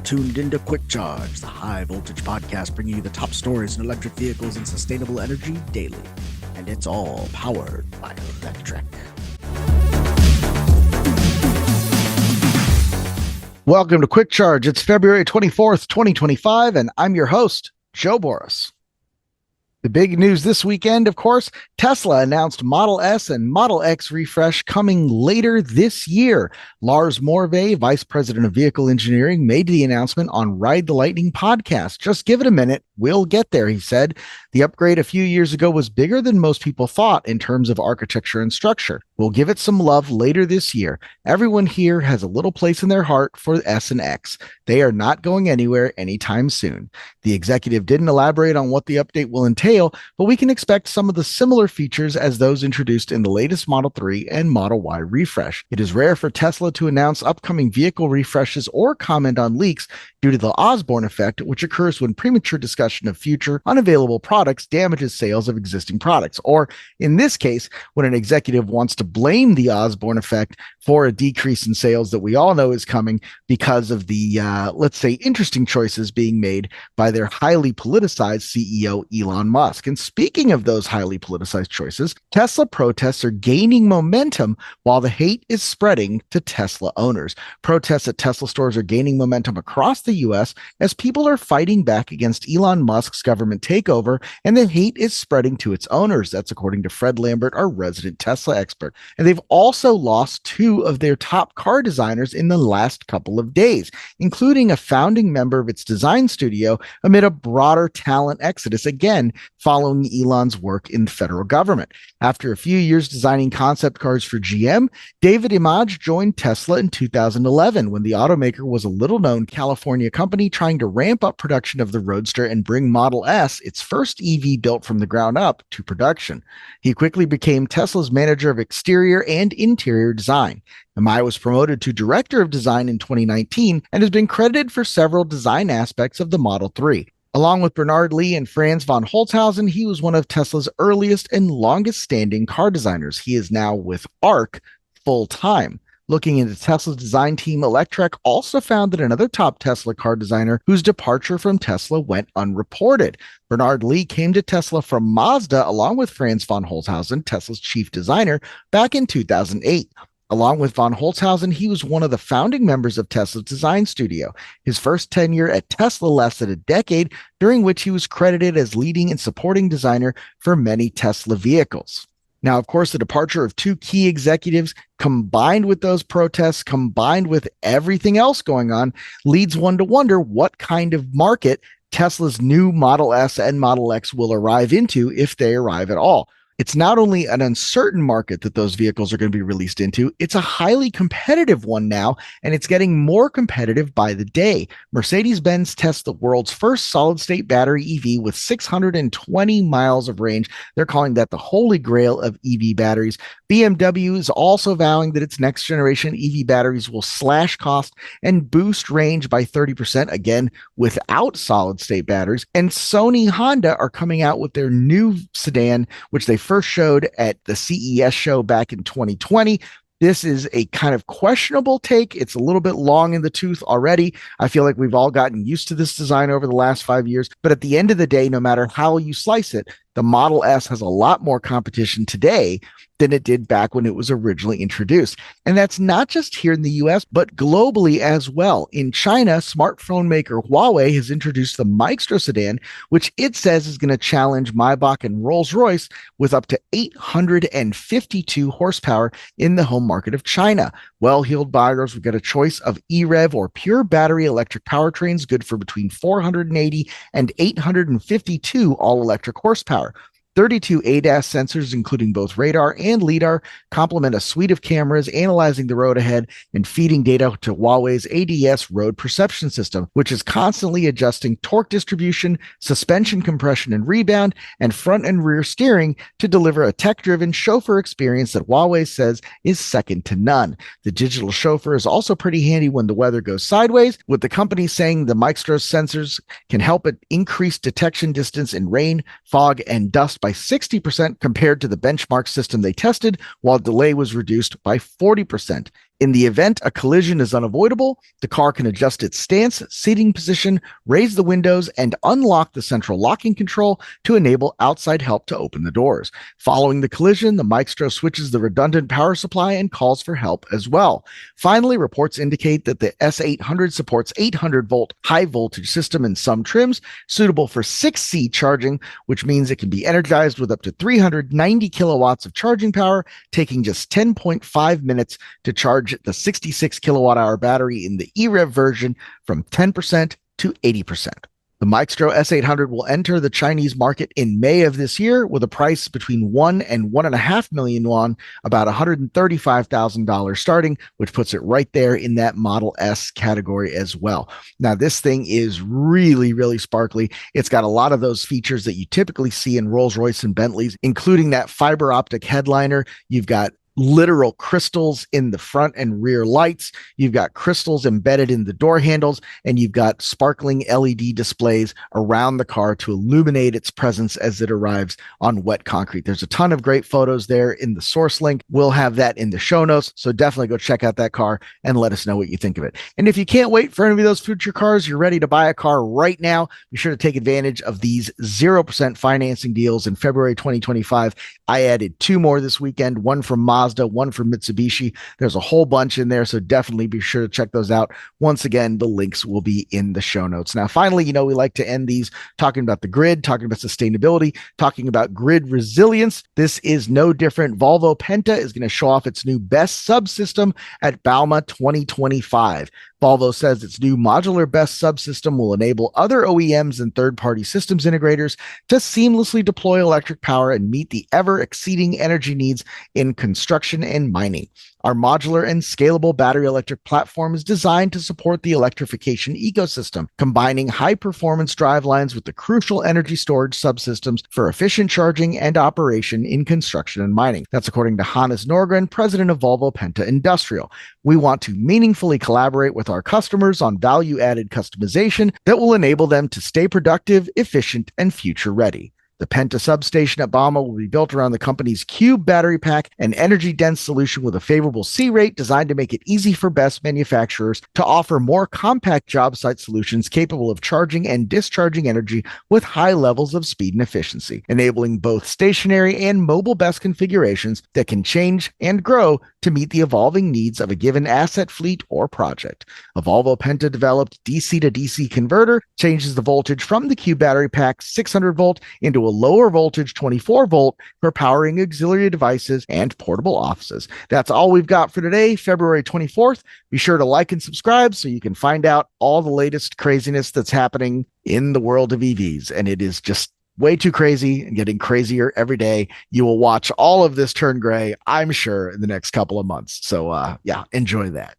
tuned into Quick Charge, the high voltage podcast bringing you the top stories in electric vehicles and sustainable energy daily. And it's all powered by Electrek. Welcome to Quick Charge. It's February 24th, 2025, and I'm your host, Joe Boris. The big news this weekend, of course, Tesla announced Model S and Model X refresh coming later this year. Lars Morve, Vice President of Vehicle Engineering, made the announcement on Ride the Lightning podcast. Just give it a minute. We'll get there, he said. The upgrade a few years ago was bigger than most people thought in terms of architecture and structure. We'll give it some love later this year. Everyone here has a little place in their heart for S and X. They are not going anywhere anytime soon. The executive didn't elaborate on what the update will entail, but we can expect some of the similar features as those introduced in the latest Model 3 and Model Y refresh. It is rare for Tesla to announce upcoming vehicle refreshes or comment on leaks due to the Osborne effect, which occurs when premature discussion of future unavailable products damages sales of existing products, or in this case, when an executive wants to blame the Osborne effect for a decrease in sales that we all know is coming because of the, let's say, interesting choices being made by their highly politicized CEO, Elon Musk. And speaking of those highly politicized choices, Tesla protests are gaining momentum while the hate is spreading to Tesla owners. Protests at Tesla stores are gaining momentum across the U.S. as people are fighting back against Elon Musk's government takeover, and the hate is spreading to its owners. That's according to Fred Lambert, our resident Tesla expert. And they've also lost two of their top car designers in the last couple of days, including a founding member of its design studio amid a broader talent exodus, again, following Elon's work in the federal government. After a few years designing concept cars for GM, David Imaj joined Tesla in 2011 when the automaker was a little-known California company trying to ramp up production of the Roadster and bring Model S, its first EV built from the ground up, to production. He quickly became Tesla's manager of exterior and interior design. Imaj was promoted to director of design in 2019 and has been credited for several design aspects of the Model 3. Along with Bernard Lee and Franz von Holzhausen, he was one of Tesla's earliest and longest-standing car designers. He is now with ARC full-time. Looking into Tesla's design team, Electrek also found another top Tesla car designer whose departure from Tesla went unreported. Bernard Lee came to Tesla from Mazda along with Franz von Holzhausen, Tesla's chief designer, back in 2008. Along with von Holzhausen, he was one of the founding members of Tesla's design studio. His first tenure at Tesla lasted a decade, during which he was credited as leading and supporting designer for many Tesla vehicles. Now, of course, the departure of two key executives, combined with those protests, combined with everything else going on, leads one to wonder what kind of market Tesla's new Model S and Model X will arrive into, if they arrive at all. It's not only an uncertain market that those vehicles are going to be released into, it's a highly competitive one now, and it's getting more competitive by the day. Mercedes-Benz tests the world's first solid-state battery EV with 620 miles of range. They're calling that the holy grail of EV batteries. BMW is also vowing that its next-generation EV batteries will slash cost and boost range by 30%, again, without solid-state batteries. And Sony Honda are coming out with their new sedan, which they first showed at the CES show back in 2020. This is a kind of questionable take. It's a little bit long in the tooth already. I feel like we've all gotten used to this design over the last 5 years. But at the end of the day, no matter how you slice it, the Model S has a lot more competition today than it did back when it was originally introduced. And that's not just here in the US, but globally as well. In China, smartphone maker Huawei has introduced the Maextro sedan, which it says is going to challenge Maybach and Rolls-Royce with up to 852 horsepower in the home market of China. Well-heeled buyers will get a choice of EREV or pure battery electric powertrains, good for between 480 and 852 all-electric horsepower. 32 ADAS sensors, including both radar and LiDAR, complement a suite of cameras analyzing the road ahead and feeding data to Huawei's ADS road perception system, which is constantly adjusting torque distribution, suspension compression and rebound, and front and rear steering to deliver a tech-driven chauffeur experience that Huawei says is second to none. The digital chauffeur is also pretty handy when the weather goes sideways, with the company saying the Maextro sensors can help it increase detection distance in rain, fog, and dust by 60% compared to the benchmark system they tested, while delay was reduced by 40%. In the event a collision is unavoidable, the car can adjust its stance, seating position, raise the windows, and unlock the central locking control to enable outside help to open the doors. Following the collision, the Maextro switches the redundant power supply and calls for help as well. Finally, reports indicate that the S800 supports 800-volt high-voltage system in some trims, suitable for 6C charging, which means it can be energized with up to 390 kilowatts of charging power, taking just 10.5 minutes to charge the 66 kilowatt hour battery in the EREV version from 10% to 80%. The Maextro S800 will enter the Chinese market in May of this year with a price between 1 and 1.5 million yuan, about $135,000 starting, which puts it right there in that Model S category as well. Now, this thing is really, really sparkly. It's got a lot of those features that you typically see in Rolls-Royce and Bentleys, including that fiber optic headliner. You've got literal crystals in the front and rear lights. You've got crystals embedded in the door handles, and you've got sparkling LED displays around the car to illuminate its presence as it arrives on wet concrete. There's a ton of great photos there in the source link. We'll have that in the show notes, so definitely go check out that car and let us know what you think of it. And if you can't wait for any of those future cars, you're ready to buy a car right now, be sure to take advantage of these 0% financing deals in February 2025. I added 2 more this weekend, one from Mazda, one from Mitsubishi. There's a whole bunch in there, so definitely be sure to check those out. Once again, the links will be in the show notes. Now, finally, we like to end these talking about the grid, talking about sustainability, talking about grid resilience. This is no different. Volvo Penta is going to show off its new BESS subsystem at bauma 2025. Volvo says its new modular BESS subsystem will enable other OEMs and third-party systems integrators to seamlessly deploy electric power and meet the ever-exceeding energy needs in construction and mining. Our modular and scalable battery electric platform is designed to support the electrification ecosystem, combining high-performance drivelines with the crucial energy storage subsystems for efficient charging and operation in construction and mining. That's according to Hannes Norgren, president of Volvo Penta Industrial. We want to meaningfully collaborate with our customers on value-added customization that will enable them to stay productive, efficient, and future-ready. The Penta substation at bauma will be built around the company's Cube battery pack, an energy-dense solution with a favorable C-rate designed to make it easy for BESS manufacturers to offer more compact job site solutions capable of charging and discharging energy with high levels of speed and efficiency, enabling both stationary and mobile BESS configurations that can change and grow to meet the evolving needs of a given asset fleet or project. A Volvo Penta developed DC to DC converter changes the voltage from the Cube battery pack 600 volt into a lower voltage 24 volt for powering auxiliary devices and portable offices. That's all we've got for today, February 24th. Be sure to like and subscribe so you can find out all the latest craziness that's happening in the world of EVs. And it is just way too crazy and getting crazier every day. You will watch all of this turn gray, I'm sure, in the next couple of months. So yeah, enjoy that.